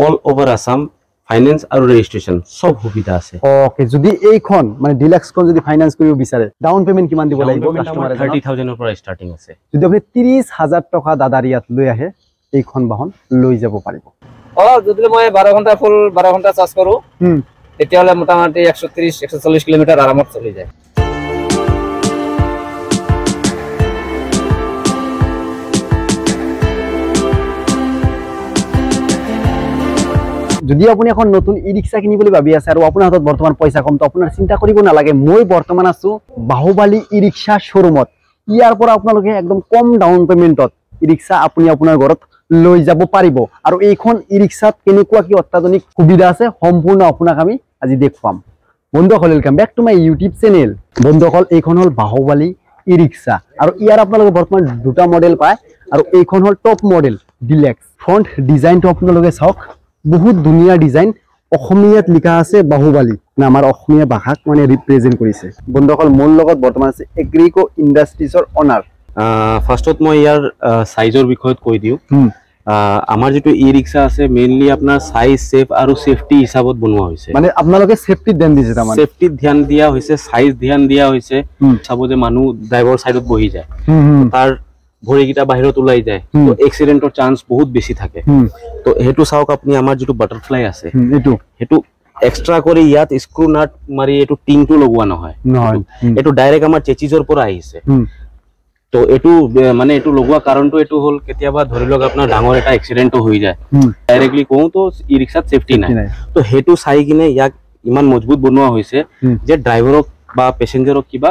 All over Assam finance আৰু registration সব সুবিধা আছে ওকে যদি এইখন মানে ডিলাক্সখন যদি ফাইনান্স কৰিব বিচাৰে ডাউন পেমেন্ট কিমান দিব লাগিব কাস্টমাৰে 30000 ৰ পৰা ষ্টাৰ্টিং আছে যদি আপুনি 30000 টকা দাদাৰ ইয়াত লৈ আহে এইখন বাহন লৈ যাব পাৰিব যদি মই 12 ঘন্টা ফুল 12 ঘন্টা চাৰ্জ কৰো তেতিয়ালে মোটামুটি 130 140 কিলোমিটাৰ আৰামত চলি যায় যদি আপুনি এখন নতুন ই-ৰিক্সা কিনিবলৈ ভাবি আছে আৰু আপোনাৰ হাতত বৰ্তমান পইচা কম তো আপোনাৰ চিন্তা কৰিব নালাগে মই বৰ্তমান আছো বাহুবালি ই-ৰিক্সা শোৰুমত ইয়াৰ পৰা আপোনালোকে একদম কম ডাউন পেমেন্টত ই-ৰিক্সা আপুনি আপোনাৰ ঘৰত লৈ যাব পাৰিব আৰু এইখন ই-ৰিক্সাত কেনেকুৱা কি অত্যাধুনিক সুবিধা আছে সম্পূৰ্ণ আপোনাক আমি আজি দেখুৱাম বন্ধুসকল welcome back to my YouTube channel বন্ধুসকল এইখন হল বাহুবালি ই-ৰিক্সা আৰু ইয়াৰ আপোনালোকে বৰ্তমান দুটা মডেল পায় আৰু এইখন হল টপ মডেল ডিলেক্স ফ্ৰন্ট ডিজাইনটো আপোনালোকে চাওক বহুত ধুনীয়া ডিজাইন অসমীয়াত লিখা আছে বাহুবালি না আমাৰ অসমীয়া ভাষাক মানে ৰিপ্ৰেজেন্ট কৰিছে বন্ধুসকল মোৰ লগত বৰ্তমান আছে এগ্ৰিকো ইন্ডাষ্ট্ৰিজৰ অনাৰ ফাৰ্ষ্টত মই ইয়াৰ সাইজৰ বিষয়ত কৈ দিও আমাৰ যেটো ই-ৰিক্সা আছে মেইনলি আপোনাৰ সাইজ সেফ আৰু সেফটি হিচাপত বনোৱা হৈছে মানে আপোনালোকে সেফটি ধ্যান দিছে তাৰমানে সেফটি ধ্যান দিয়া হৈছে সাইজ ধ্যান দিয়া হৈছে চাবো যে মানুহ ড্ৰাইভাৰ সাইডত বহি যায় তাৰ ভৰিকিটা বাহিৰত ওলাই যায় তো এক্সিডেন্টৰ চান্স বহুত বেছি থাকে তো হেতু চাওক আপুনি আমাৰ যেটো বাটাৰফ্লাই আছে হেতু এক্সট্ৰা কৰি ইয়াত স্ক্ৰু নাট মাৰি এটো টিংটো লগোৱা নহয় এটো ডাইৰেক্ট আমাৰ চেচিজৰ পৰা আহিছে তো এটো মানে এটো লগোৱা কাৰণটো এটো হল কেতিয়াবা ধৰি লওক আপোনাৰ ডাঙৰ এটা এক্সিডেন্ট হৈ যায় ডাইৰেক্টলি কওঁ তো ই-ৰিক্সাত সেফটি নাই তো হেতু চাই কিনে ইয়াক ইমান মজবুত বনোৱা হৈছে যে ড্ৰাইভাৰক বা পেসেঞ্জাৰক কিবা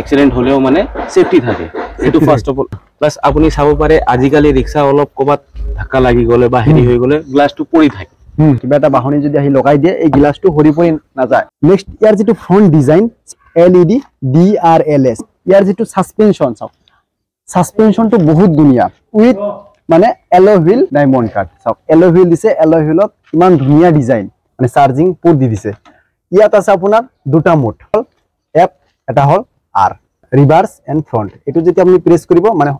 এক্সিডেন্ট হলেও মানে সেফটি থাকে এটো ফাৰ্স্ট অফ অল প্লাস আপুনি চাব পাৰে আজিকালি ৰিক্সা অলপ কবাত ধাক্কা লাগি গলে বা হেৰি হৈ গলে গ্লাছটো পৰি থাকে কিবা এটা বাহনি যদি আহি লগাই দিয়ে এই গ্লাছটো হৰি পৰি নাযায় নেক্সট ইয়াৰ যেটো ফ্ৰন্ট ডিজাইন এলইডি ডিআৰএলএস ইয়াৰ যেটো সাসপেনশন চাওক সাসপেনশনটো বহুত ধুনীয়া উইথ মানে এলয় হুইল ডায়মন্ড কাট চাওক এলয় হুইল দিছে এলয় হুইলত ইমান ধুনীয়া ডিজাইন মানে চাৰ্জিং পোৰ্ট দি দিছে ইয়াত আছে আপোনাৰ দুটা মোড এফ এটা হল আৰ ৰিভাৰ্স এন্ড ফ্ৰন্ট এটো যদি আপনি প্ৰেস কৰিব মানে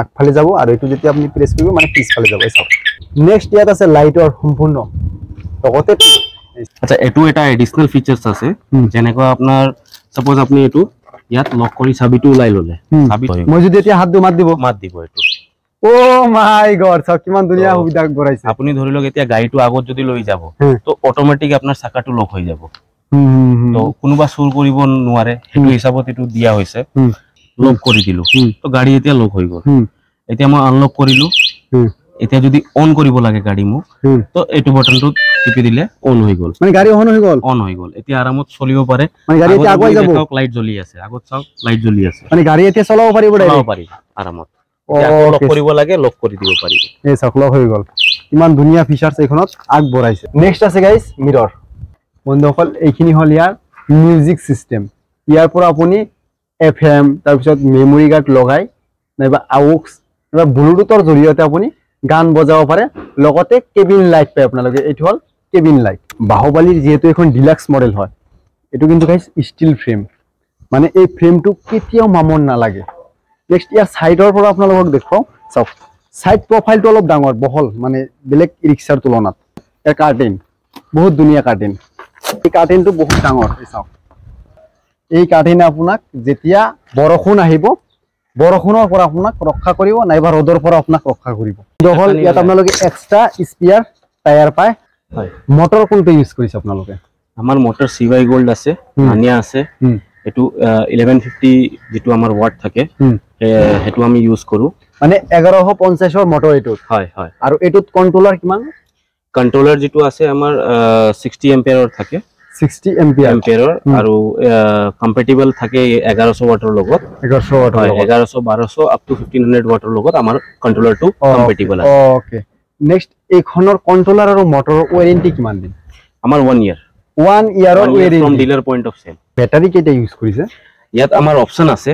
আগফালে যাব আৰু এটো যদি আপনি প্ৰেস কৰিব মানে পিছফালে যাব চাওক নেক্সট ইয়াত আছে লাইটৰ সম্পূৰ্ণ লগতে আচ্ছা এটো এটা এডিশনাল ফিচাৰস আছে যেনেকৈ আপোনাৰ সাপোজ আপনি এটো ইয়াত লক কৰি চাবিটো ওলাই ললে চাবি মই যদি এতিয়া হাত মাত দিব এটো ও মাই গড চাওক কিমান ধুনীয়া সুবিধা কৰাইছে আপুনি ধৰি লওক এতিয়া গাড়ীটো আগত যদি লৈ যাব তো অটোমেটিক আপোনাৰ চাকাটো লক হৈ যাব তো কোনোবা চুৰ কৰিব নোৱাৰে হেতু হিচাপত এটো দিয়া হৈছে লক কৰি দিলো তো গাড়ী এতিয়া লক হৈ গল এতিয়া মই আনলক কৰিলো এতিয়া যদি অন কৰিব লাগে গাড়ী মোক তো এটো বাটনটো টিপি দিলে অন হৈ গল মানে গাড়ী অন হৈ গল এতিয়া আৰামত চলিব পাৰে মানে গাড়ী এতিয়া আগুৱাই যাব লাইট জ্বলি আছে আগত চাওক লাইট জ্বলি আছে মানে গাড়ী এতিয়া চলাব পাৰিব আৰামত লক কৰিব লাগে লক কৰি দিব পাৰিব এই চাওক লক হৈ গল ইমান ধুনীয়া ফিচাৰছ এইখনত আগবঢ়াইছে নেক্সট আছে গাইস মিৰৰ বন্ধুসকল এইখিনি হল ইয়াৰ মিউজিক সিস্টেম ইয়াৰ পৰা আপুনি এফএম তাৰ পিছত মেমৰি কাৰ্ড লগাই নাইবা আউক্স নাইবা ব্লুটুথৰ জৰিয়তে আপুনি গান বজাব পাৰে লগতে কেবিন লাইট পায় আপোনালোকে এইটো হল কেবিন লাইট বাহুবালিৰ যেহেতু এখন ডিলাক্স মডেল হয় এটো কিন্তু গাইস ষ্টিল ফ্ৰেম মানে এই ফ্ৰেমটো কেতিয়াও মামন নালাগে নেক্সট ইয়াৰ সাইডৰ পৰা আপোনালোকক দেখুৱাও চাওক সাইড প্ৰফাইলটো অলপ ডাঙৰ বহল মানে বেলেগ ই-ৰিক্সাৰ তুলনাত এই কাৰ্টেন বহুত ধুনীয়া কাৰ্টেন এই কাৰ্টেনটো বহুত ডাঙৰ চাওক এই কাৰ্টেনে আপোনাক যেতিয়া বৰষুণ আহিব বৰষুণৰ পৰা আপোনাক ৰক্ষা কৰিব নাইবা ৰ'দৰ পৰা আপোনাক ৰক্ষা কৰিব দহল ইয়াত আপোনালোকে এক্সট্ৰা স্পিয়াৰ টায়াৰ পায় হয় মটৰ কোনটো ইউজ কৰিছে আপোনালোকে আমাৰ মটৰ CY গোল্ড আছে নানিয়া আছে এটো 1150 যেটো আমাৰ ওয়াট থাকে হেতু আমি ইউজ কৰো মানে 1150 ৰ মটৰ এটো হয় হয় আৰু এটোত কন্ট্ৰোলাৰ কিমান কন্ট্ৰোলাৰ যেটো আছে আমাৰ 60 এম্পিয়াৰৰ থাকে 60 এম্পিয়াৰৰ আৰু কম্পেটিবল থাকে 1100 ওয়াটৰ লগত 1100 ওয়াট 1100 1200 আপ টু 1500 ওয়াটৰ লগত আমাৰ কন্ট্ৰোলাৰটো কম্পেটিবল আছে ওকে নেক্সট এইখনৰ কন্ট্ৰোলাৰ আৰু মটৰৰ ওয়াৰেন্টি কিমান দিন আমাৰ 1 ইয়াৰ 1 ইয়াৰৰ warranty from dealer point of sale battery কেটা ইউজ কৰিছে ইয়াত আমাৰ অপচন আছে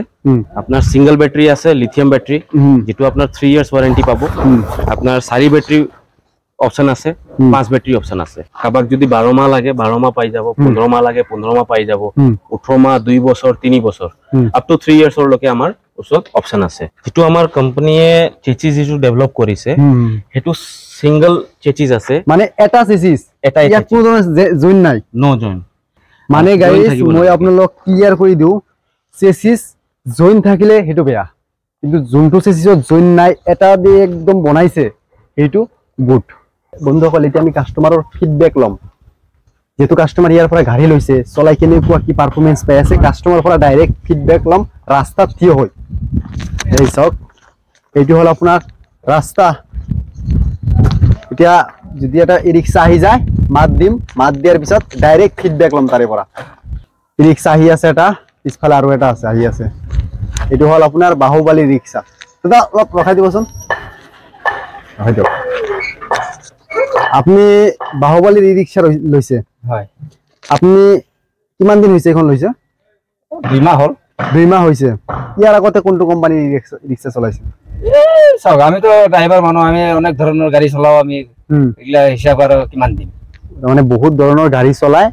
আপোনাৰ সিঙ্গেল ব্যাটাৰি আছে লিথিয়াম ব্যাটাৰি যেটো আপোনাৰ 3 ইয়াৰ্স ওয়াৰেন্টি পাবো আপোনাৰ 4 ব্যাটারি অপচন আছে 5 ব্যাটারি অপচন আছে কাবাক যদি 12 মাহ লাগে 12 মাহ পাই যাব 15 মাহ লাগে 15 মাহ পাই যাব 18 মাহ 2 বছৰ 3 বছৰ আপ টু 3 ইয়াৰ্সৰ লকে আমাৰ ওচৰত অপচন আছে যেটো আমাৰ কোম্পানীয়ে চেচিস যেটো ডেভেলপ কৰিছে হেতু সিঙ্গল চেচিস আছে, মানে এটা চেচিস, এটাই ইয়াত কোনো ধৰণৰ জইন নাই, নো জয়েন। মানে গাইজ মই আপোনালোক ক্লিয়াৰ কৰি দিওঁ, চেচিস জইন থাকিলে সেইটো বেয়া, কিন্তু যোনটো চেচিছত জইন নাই এটা দি একদম বনাইছে সেইটো গুড। বন্ধুসকল এতিয়া আমি কাস্টমাৰৰ ফিডবেক ল'ম, যেহেতু কাস্টমাৰ ইয়াৰ পৰা গাড়ী লৈছে, চলাই কেনেকুৱা কি পাৰফৰ্মেঞ্চ পাই আছে, কাস্টমাৰৰ পৰা ডাইৰেক্ট ফিডবেক ল'ম ৰাস্তাত থিয় হৈ। এই চাওক এইটো হ'ল আপোনাৰ ৰাস্তা। এতিয়া যদি এটা ই ৰিক্সা আহি যায় মাত দিম, মাত দিয়াৰ পিছত ডাইৰেক্ট ফিডবেক ল'ম তাৰে পৰা। ই ৰিক্সা আহি আছে এটা, পিছফালে আৰু এটা আছে আহি আছে, এইটো হ'ল আপোনাৰ বাহুবালী ৰিক্সা। দাদা অলপ ৰখাই দিবচোন, ৰখাই দিয়ক। আপুনি বাহুবালীৰ ই ৰিক্সা লৈছে? হয়। আপুনি কিমান দিন হৈছে এইখন লৈছে? 2 মাহ হ'ল। 2 মাহ হৈছে। ইয়াৰ আগতে কোনটো কোম্পানীৰ ৰিক্সা চলাইছে? চাওক আমিতো ড্ৰাইভাৰ মানুহ, আমি অনেক ধৰণৰ গাড়ী চলাও, আমি এগুলা হিসাব আৰু কিমান দিন, মানে বহুত ধৰণৰ গাড়ী চলাই,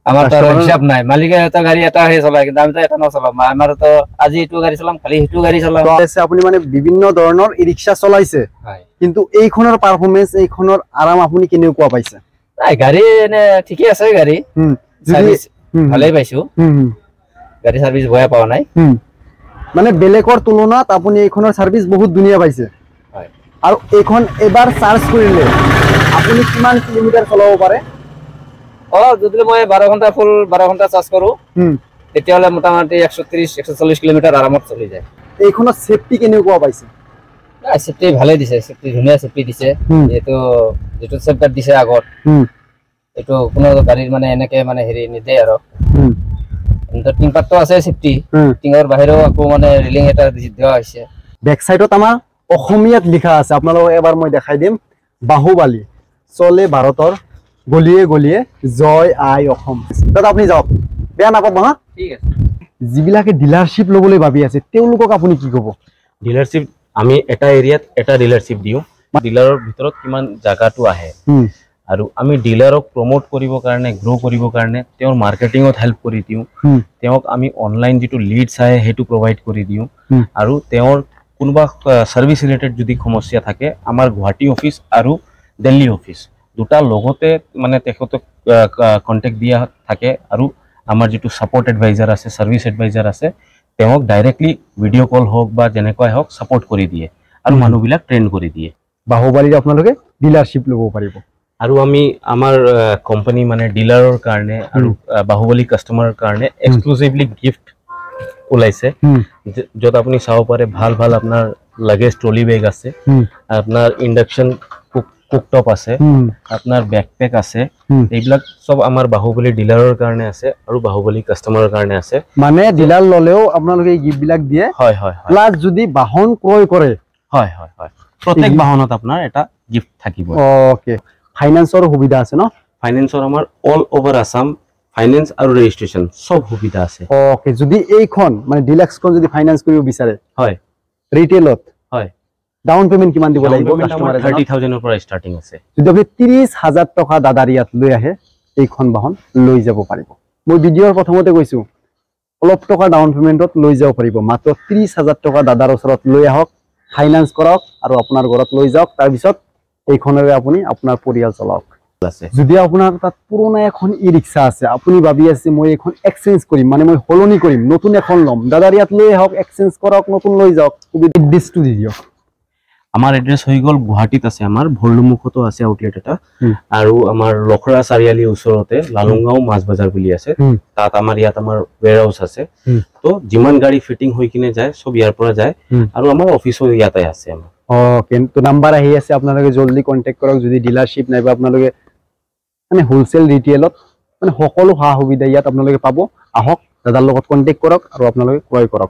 আমার তো হিসাব নাই। মালিকের তো গাড়ি এটা হে চলায়, কিন্তু আমি তো এটা নচলাম। আমার তো আজি এইটো গাড়ি চলাম, কালি সেইটো গাড়ি চলাম। আপুনি মানে বিভিন্ন ধৰণৰ ই ৰিক্সা চলাইছে, কিন্তু এইখনৰ পাৰফৰ্মেঞ্চ, এইখনৰ আৰাম আপুনি কেনেকুৱা পাইছে? নাই গাড়ী এনে ঠিকে আছে, গাড়ী সাৰ্ভিস ভালেই পাইছো, গাড়ী সাৰ্ভিস বেয়া পোৱা নাই। মানে বেলেগৰ তুলনাত আপুনি এইখনৰ সাৰ্ভিস বহুত ধুনীয়া পাইছে। আৰু এইখন এবাৰ চাৰ্জ কৰিলে আপুনি কিমান কিলোমিটাৰ চলাব পাৰে? যদি মই 12 ঘন্টা ফুল 12 ঘন্টা চাৰ্জ কৰো, তেতিয়াহলে মোটামুটি 130-140 কিলোমিটাৰ আৰামত চলি যায়। এইখনৰ সেফটি কেনেকুৱা পাইছে? সেফটি ভালে দিছে, সেফটি ধুনীয়া সেফটি দিছে। এইটো যেটো সেফগার্ড দিছে আগত, এইটো কোনো গাড়ীৰ মানে এনেকে মানে হেৰি নিদে আৰু। কিন্তু টিংপাতটো আছে সেফটি, টিঙৰ বাহিৰেও আকৌ মানে ৰেলিং এটা দিয়া হৈছে। বেক সাইডত আমাৰ অসমীয়াত লিখা আছে, আপোনালোকক এবাৰ মই দেখাই দিম। বাহুবালী চলে ভাৰতৰ গলিয়ে গলিয়ে জয় আই অসম। দাদা আপুনি যাওক, বেয়া নাপাব হা? ঠিক আছে। যিবিলাকে ডিলাৰশ্বিপ ল'বলৈ ভাবি আছে তেওঁলোকক আপুনি কি ক'ব? ডিলাৰশ্বিপ আমি এটা এৰিয়াত এটা ডিলাৰশ্বিপ দিওঁ, ডিলাৰৰ ভিতৰত কিমান জাগাটো আহে, আৰু আমি ডিলাৰক প্ৰমোট কৰিবৰ কাৰণে, গ্ৰ' কৰিবৰ কাৰণে তেওঁৰ মাৰ্কেটিঙত হেল্প কৰি দিওঁ। তেওঁক আমি অনলাইন যিটো লিডছ আহে সেইটো প্ৰভাইড কৰি দিওঁ, আৰু তেওঁৰ কোনোবা সাৰ্ভিস ৰিলেটেড যদি সমস্যা থাকে, আমাৰ গুৱাহাটী অফিচ আৰু দিল্লী অফিচ দুটা লগতে মানে তেখেতক কণ্টেক্ট দিয়া থাকে, আৰু আমাৰ যিটো সাপোৰ্ট এডভাইজাৰ আছে, সাৰ্ভিস এডভাইজাৰ আছে, তেওঁক ডাইৰেক্টলি ভিডিঅ' কল হওক বা যেনেকুৱাই হওক সাপোৰ্ট কৰি দিয়ে আৰু মানুহবিলাক ট্ৰেইন কৰি দিয়ে। বাহুবালীত আপোনালোকে ডিলাৰশ্বিপ ল'ব পাৰিব। আৰু আমি আমাৰ কোম্পানী মানে ডিলাৰৰ কাৰণে আৰু বাহুবলী কাষ্টমাৰৰ কাৰণে এক্সক্লুসিভলি গিফ্ট ওলাইছে, য'ত আপুনি চাব পাৰে ভাল ভাল আপোনাৰ লাগেজ ট্ৰলি বেগ আছে, আপোনাৰ ইণ্ডাকশ্যন কুকটপ আছে, আপোনাৰ বেকপেক আছে, এইবিলাক সব আমাৰ বাহুবলী ডিলাৰৰ কাৰণে আছে আৰু বাহুবলী কাষ্টমাৰৰ কাৰণে আছে। মানে ডিলাৰ ল'লেও আপোনালোকে এই গিফ্টবিলাক দিয়ে? হয় হয়। প্লাস যদি বাহন ক্ৰয় কৰে, হয় হয় হয়, প্ৰত্যেক বাহনত আপোনাৰ এটা গিফ্ট থাকিব। ওকে, ফাইনান্সৰ সুবিধা আছে ন? ফাইনান্সৰ আমাৰ অল ওভাৰ আসাম ফাইনান্স আৰু ৰেজিষ্ট্ৰেচন সব সুবিধা আছে। ওকে, যদি এইখন মানে ডিলাক্সখন যদি ফাইনান্স কৰিব বিচাৰে, হয়, ৰিটেইলত, হয়, ডাউন পেমেন্ট কিমান দিব লাগিব? কাস্টমাৰে 30,000 ৰ পৰা ষ্টাৰ্টিং আছে। যদি আপুনি 30,000 টকা দাদাৰ ইয়াত লৈ আহে, এইখন বাহন লৈ যাব পাৰিব। মই ভিডিঅ'ৰ প্ৰথমতে কৈছো অলপ টকা ডাউন পেমেন্টত লৈ যাব পাৰিব। মাত্ৰ 30,000 টকা দাদাৰ ওচৰত লৈ আহক, ফাইনান্স কৰক আৰু আপোনাৰ ঘৰত লৈ যাওক, তাৰপিছত এইখনেৰে আপুনি আপোনাৰ পৰিয়াল চলাওক। যদি আপোনাৰ তাত পুৰণা এখন ই ৰিক্সা আছে, আপুনি ভাবি আছে মই এইখন এক্সচেঞ্জ কৰিম, মানে মই সলনি কৰিম, নতুন এখন ল'ম, দাদাৰ ইয়াত লৈ আহক, এক্সচেঞ্জ কৰক, নতুন লৈ যাওক। এড্ৰেছটো দি দিয়ক। আমাৰ এড্ৰেছ হৈ গ'ল গুৱাহাটীত আছে, আমাৰ ভৰলুমুখতো আছে আউটলেট এটা, আৰু আমাৰ লখৰা চাৰিআলিৰ ওচৰতে লালুংগাঁও মাছ বজাৰ বুলি আছে, তাত আমাৰ ইয়াত আমাৰ ওৱেৰহাউচ আছে। তো যিমান গাড়ী ফিটিং হৈ কিনে যায় সব ইয়াৰ পৰা যায়, আৰু আমাৰ অফিসো ইয়াতে আছে আমাৰ। কিন্তু নাম্বাৰ আহি আছে, আপোনালোকে জলদি কন্টেক্ট কৰক। যদি ডিলাৰশ্বিপ নাইবা আপোনালোকে মানে হোলচেল ৰিটেইলত মানে সকলো সা সুবিধা ইয়াত আপোনালোকে পাব। আহক, দাদাৰ লগত কন্টেক্ট কৰক আৰু আপোনালোকে ক্ৰয় কৰক।